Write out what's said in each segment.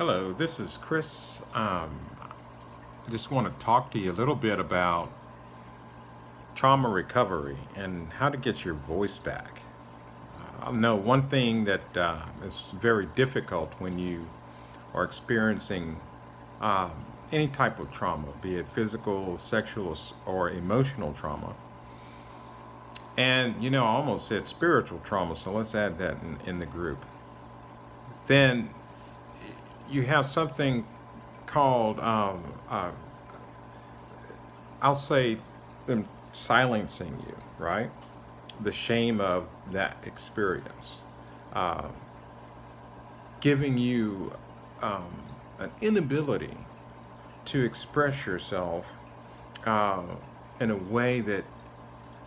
Hello, this is Chris. Just want to talk to you a little bit about trauma recovery and how to get your voice back. I know one thing that is very difficult when you are experiencing any type of trauma, be it physical, sexual, or emotional trauma. And, I almost said spiritual trauma, so let's add that in the group. Then you have something called I'll say them silencing you, right? The shame of that experience, uh, giving you an inability to express yourself uh, in a way that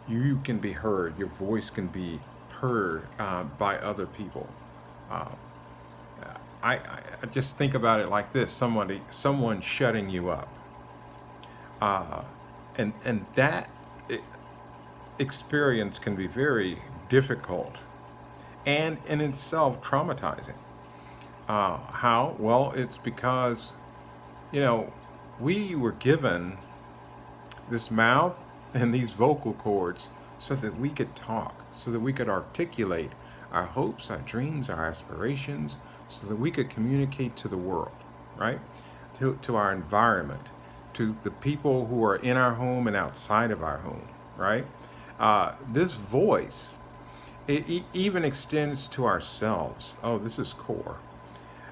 you can be heard, your voice can be heard by other people. Uh, I just think about it like this: someone shutting you up, uh, and that experience can be very difficult and in itself traumatizing. How? Well, it's because you know we were given this mouth and these vocal cords so that we could talk, so that we could articulate our hopes, our dreams, our aspirations, so that we could communicate to the world, right? To our environment, to the people who are in our home and outside of our home, right? This voice, it even extends to ourselves. Oh, this is core.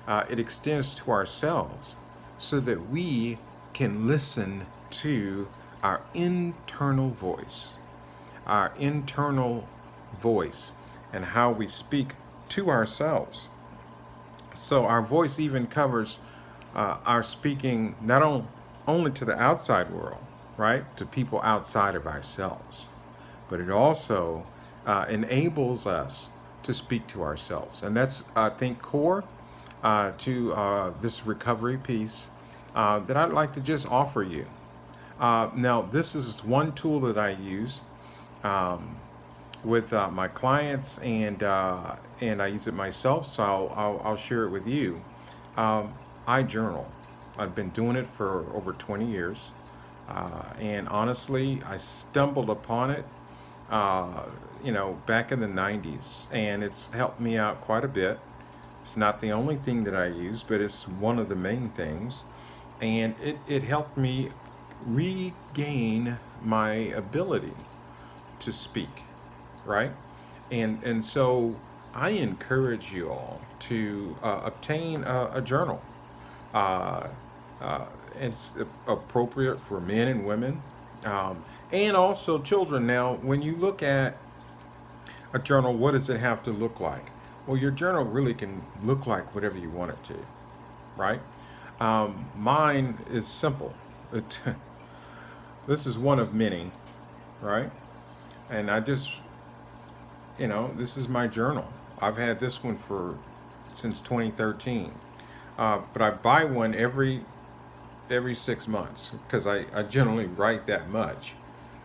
It extends to ourselves so that we can listen to our internal voice, and how we speak to ourselves. So our voice even covers our speaking only to the outside world, right? To people outside of ourselves, but it also enables us to speak to ourselves. And that's, I think, core to this recovery piece that I'd like to just offer you. Now, this is one tool that I use um, with my clients, and I use it myself, so I'll share it with you. I journal. I've been doing it for over 20 years, and honestly, I stumbled upon it, back in the 90s, and it's helped me out quite a bit. It's not the only thing that I use, but it's one of the main things, and it helped me regain my ability to speak, right? And so I encourage you all to obtain a journal. Uh, it's appropriate for men and women, and also children. Now, when you look at a journal, what does it have to look like? Well, your journal really can look like whatever you want it to, right? Mine is simple. It, this is one of many, right? And I just, this is my journal. I've had this one for since 2013, but I buy one every 6 months because I generally write that much,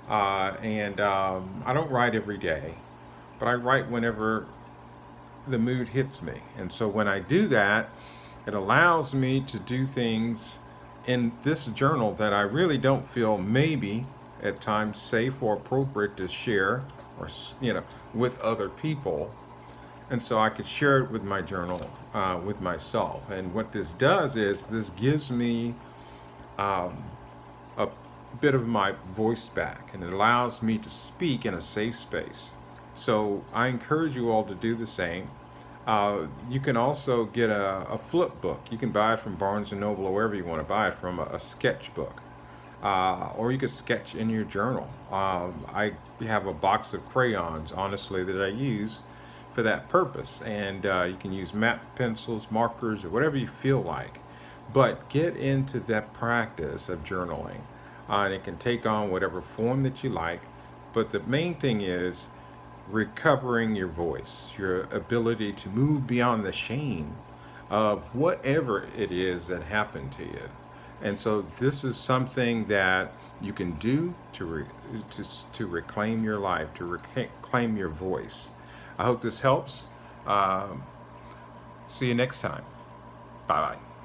and I don't write every day, but I write whenever the mood hits me. And so when I do that, it allows me to do things in this journal that I really don't feel maybe at times safe or appropriate to share, or with other people. And so I could share it with my journal, with myself. And what this does is this gives me um, a bit of my voice back, and it allows me to speak in a safe space. So I encourage you all to do the same. You can also get a flip book. You can buy it from Barnes and Noble or wherever you want to buy it from, a sketchbook. Or you could sketch in your journal. I have a box of crayons, honestly, that I use for that purpose. And you can use map pencils, markers, or whatever you feel like. But get into that practice of journaling. And it can take on whatever form that you like. But the main thing is recovering your voice, your ability to move beyond the shame of whatever it is that happened to you. And so this is something that you can do to reclaim your life, to reclaim your voice. I hope this helps. See you next time. Bye bye.